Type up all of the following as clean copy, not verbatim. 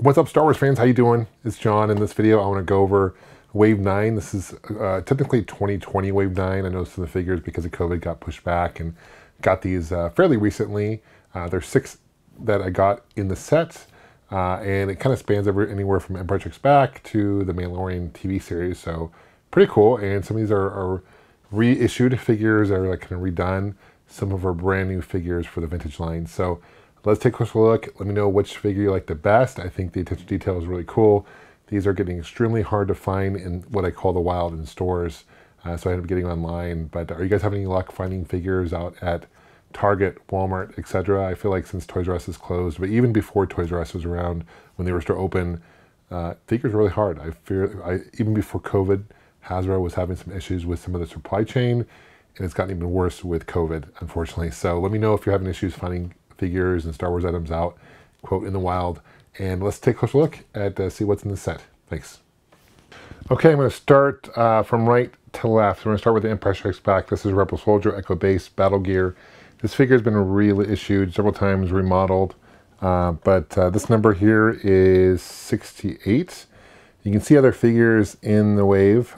What's up, Star Wars fans? How you doing? It's John. In this video, I want to go over Wave 9. This is technically 2020 Wave 9. I know some of the figures, because of COVID, got pushed back, and got these fairly recently. There's 6 that I got in the set, and it kind of spans anywhere from Empire Strikes Back to the Mandalorian TV series, so pretty cool. And some of these are reissued figures that are like kind of redone. Some of them are brand new figures for the vintage line. So let's take a closer look. Let me know which figure you like the best. I think the attention to detail is really cool. These are getting extremely hard to find in what I call the wild in stores. So I ended up getting online. But are you guys having any luck finding figures out at Target, Walmart, etc.? I feel like since Toys R Us is closed, but even before Toys R Us was around, when they were still open, figures are really hard. Even before COVID, Hasbro was having some issues with some of the supply chain, and it's gotten even worse with COVID, unfortunately. So let me know if you're having issues finding figures and Star Wars items out, quote, in the wild. And let's take a closer look at see what's in the set. Thanks. Okay, I'm going to start from right to left. We're going to start with the Empire Strikes Back. This is Rebel Soldier, Echo Base, Battle Gear. This figure has been reissued several times, remodeled, but this number here is 68. You can see other figures in the wave.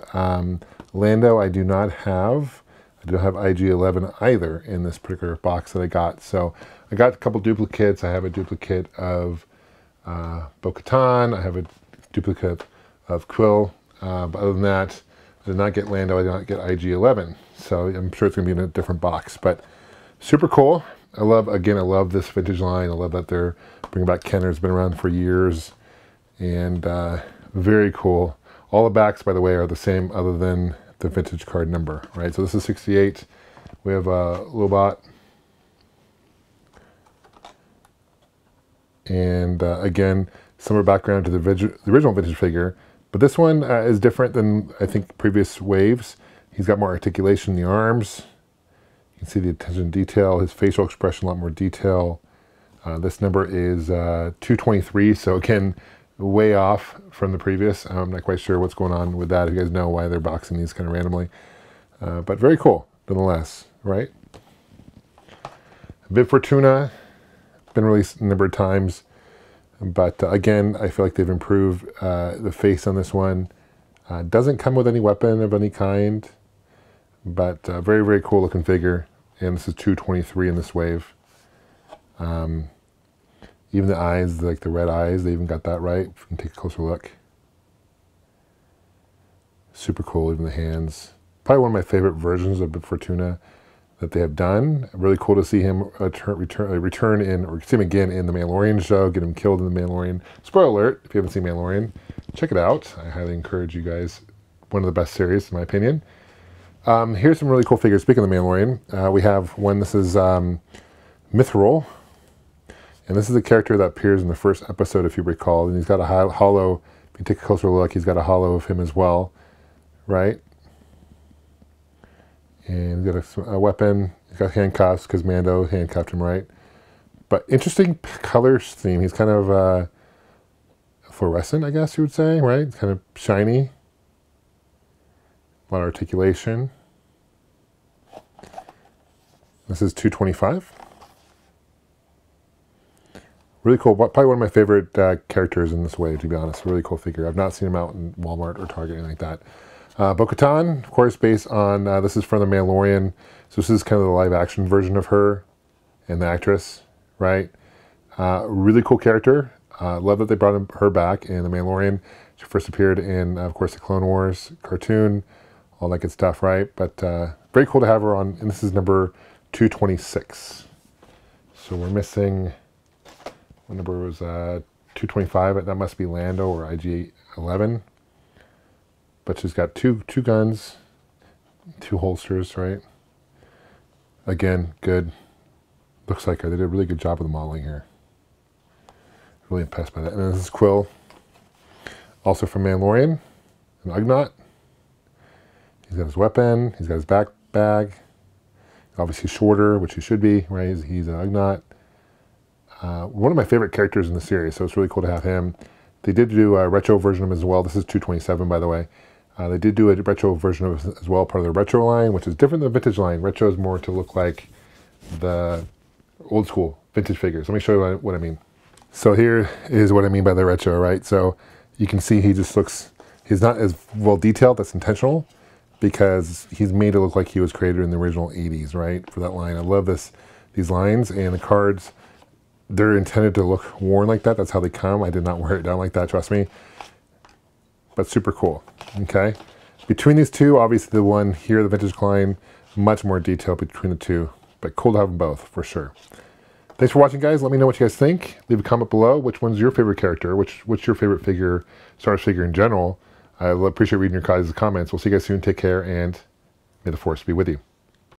Lando I do not have. I don't have IG-11 either in this particular box that I got. So I got a couple duplicates. I have a duplicate of Bo-Katan. I have a duplicate of Quill. But other than that, I did not get Lando. I did not get IG-11. So I'm sure it's going to be in a different box. But super cool. I love this vintage line. I love that they're bringing back Kenner. It's been around for years. And very cool. All the backs, by the way, are the same other than the vintage card number, right? So this is 68. We have a Lobot. And again, similar background to the original vintage figure. But this one is different than, I think, previous waves. He's got more articulation in the arms. You can see the attention to detail, his facial expression, a lot more detail. This number is 223, so again, way off from the previous. I'm not quite sure what's going on with that. If you guys know why they're boxing these kind of randomly. But very cool, nonetheless, right? Bib Fortuna, been released a number of times. But again, I feel like they've improved the face on this one. Doesn't come with any weapon of any kind. But very, very cool looking figure. And this is 223 in this wave. Even the eyes, like the red eyes, they even got that right. If you can take a closer look. Super cool, even the hands. Probably one of my favorite versions of Bib Fortuna that they have done. Really cool to see him return in, or see him again in the Mandalorian show, get him killed in the Mandalorian. Spoiler alert, if you haven't seen Mandalorian, check it out. I highly encourage you guys. One of the best series, in my opinion. Here's some really cool figures. Speaking of the Mandalorian, we have one, this is Mithril. And this is a character that appears in the first episode, if you recall. And he's got a hollow, if you take a closer look, he's got a hollow of him as well, right? And he's got a weapon. He's got handcuffs, because Mando handcuffed him, right? But interesting color theme. He's kind of fluorescent, I guess you would say, right? Kind of shiny. A lot of articulation. This is 225. Really cool. Probably one of my favorite characters in this wave, to be honest. Really cool figure. I've not seen him out in Walmart or Target or anything like that. Bo-Katan, of course, based on, this is from the Mandalorian. So this is kind of the live action version of her and the actress, right? Really cool character. Love that they brought her back in the Mandalorian. She first appeared in, of course, the Clone Wars cartoon. All that good stuff, right? But very cool to have her on. And this is number 226. So we're missing... What number was 225? That must be Lando or IG-11. But she's got two guns, 2 holsters, right? Again, good. Looks like her. They did a really good job of the modeling here. Really impressed by that. And this is Quill, also from Mandalorian, an Ugnaught. He's got his weapon. He's got his back bag. Obviously shorter, which he should be, right? He's an Ugnaught. One of my favorite characters in the series, so it's really cool to have him. They did do a retro version of him as well. This is 227, by the way. They did do a retro version of it as well, part of the retro line, which is different than the vintage line. Retro is more to look like the old school vintage figures. Let me show you what I mean. So here is what I mean by the retro, right? So you can see he just looks, he's not as well detailed. That's intentional because he's made it look like he was created in the original 80s, right? For that line. I love these lines, and the cards, they're intended to look worn like that. That's how they come. I did not wear it down like that, trust me. But super cool, okay? Between these two, obviously the one here, the Vintage Klein, much more detail between the two, but cool to have them both, for sure. Thanks for watching, guys. Let me know what you guys think. Leave a comment below. Which one's your favorite character? What's your favorite figure, Star Wars figure in general? I appreciate reading your guys' comments. We'll see you guys soon. Take care, and may the Force be with you.